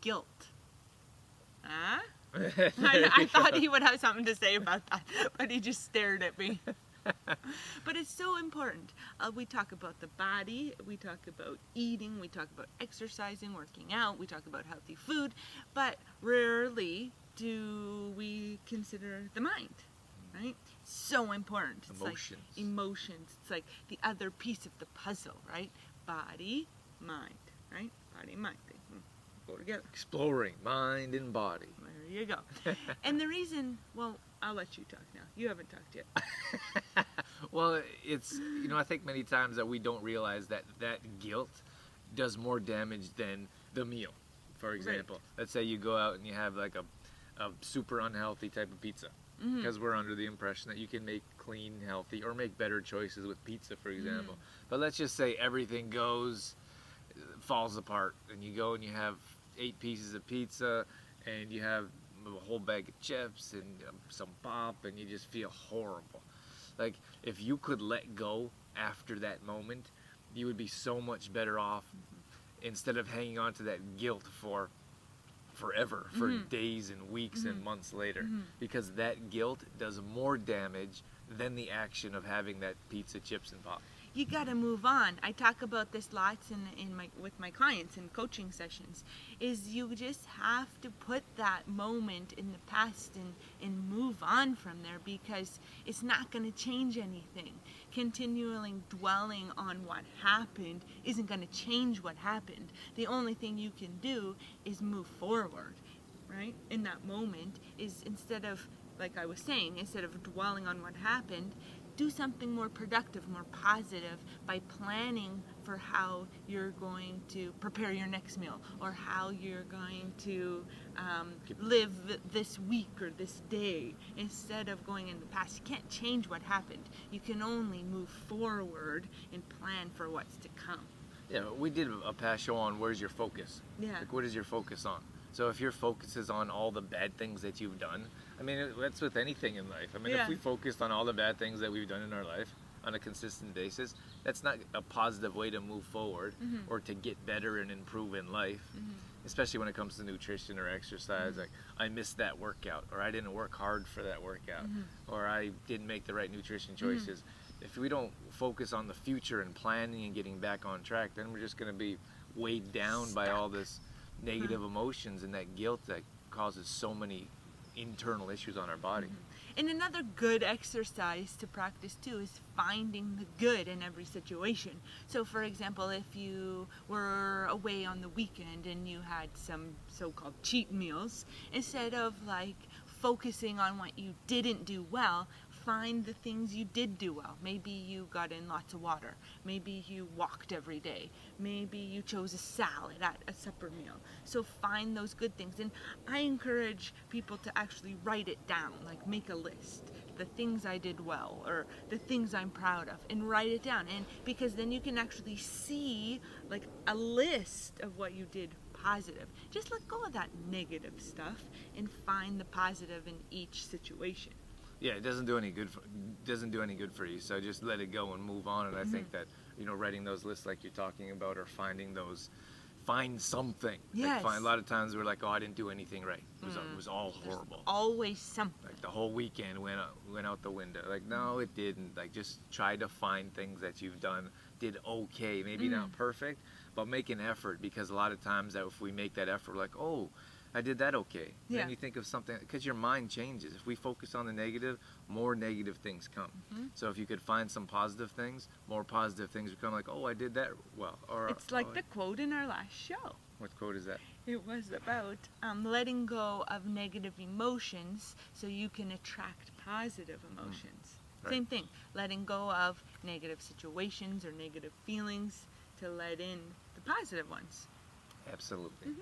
guilt. Huh? I thought he would have something to say about that, but he just stared at me. But it's so important. We talk about the body, we talk about eating, we talk about exercising, working out, we talk about healthy food, but rarely do we consider the mind, right? So important. It's Emotions. like emotions. It's like the other piece of the puzzle, right? Body, mind, right? Body, mind. They go together. Exploring mind and body. There you go. And the reason, well, I'll let you talk now. You haven't talked yet. Well, it's, I think many times that we don't realize that guilt does more damage than the meal. For example, let's say you go out and you have like a super unhealthy type of pizza, because we're under the impression that you can make clean, healthy, or make better choices with pizza, for example. But let's just say everything falls apart, and you go and you have 8 pieces of pizza, and you have a whole bag of chips and some pop, and you just feel horrible. Like, if you could let go after that moment, you would be so much better off, instead of hanging on to that guilt for forever, for days and weeks and months later, because that guilt does more damage than the action of having that pizza, chips, and pop. You got to move on. I talk about this lots with my clients in coaching sessions, is you just have to put that moment in the past and move on from there, because it's not going to change anything. Continually dwelling on what happened isn't going to change what happened. The only thing you can do is move forward, right? In that moment is, instead of, like I was saying, instead of dwelling on what happened, do something more productive, more positive, by planning for how you're going to prepare your next meal, or how you're going to live this week or this day, instead of going in the past. You can't change what happened. You can only move forward and plan for what's to come. Yeah, we did a past show on where's your focus. Yeah. Like, what is your focus on? So if your focus is on all the bad things that you've done, I mean, that's with anything in life. I mean, if we focused on all the bad things that we've done in our life on a consistent basis, that's not a positive way to move forward or to get better and improve in life, especially when it comes to nutrition or exercise. Like, I missed that workout, or I didn't work hard for that workout, or I didn't make the right nutrition choices. If we don't focus on the future and planning and getting back on track, then we're just going to be weighed down by all this negative emotions and that guilt that causes so many internal issues on our body. And another good exercise to practice too is finding the good in every situation. So for example, if you were away on the weekend and you had some so-called cheat meals, instead of like focusing on what you didn't do well, find the things you did do well. Maybe you got in lots of water. Maybe you walked every day. Maybe you chose a salad at a supper meal. So find those good things. And I encourage people to actually write it down, like make a list. The things I did well, or the things I'm proud of, and write it down. And because then you can actually see like a list of what you did positive. Just let go of that negative stuff and find the positive in each situation. Yeah, it doesn't do any good for you. So just let it go and move on. And I think that, writing those lists like you're talking about, or find something. Yes. Like, a lot of times we're like, oh, I didn't do anything right. It was all horrible. There's always something. Like the whole weekend went out the window. Like, no, it didn't. Like, just try to find things that you've did okay. Maybe not perfect, but make an effort, because a lot of times that if we make that effort, like, oh, I did that okay. Yeah. Then you think of something, because your mind changes. If we focus on the negative, more negative things come. So if you could find some positive things, more positive things will come, like, oh, I did that well. Or It's like the quote in our last show. What quote is that? It was about letting go of negative emotions so you can attract positive emotions. Right. Same thing, letting go of negative situations or negative feelings to let in the positive ones. Absolutely.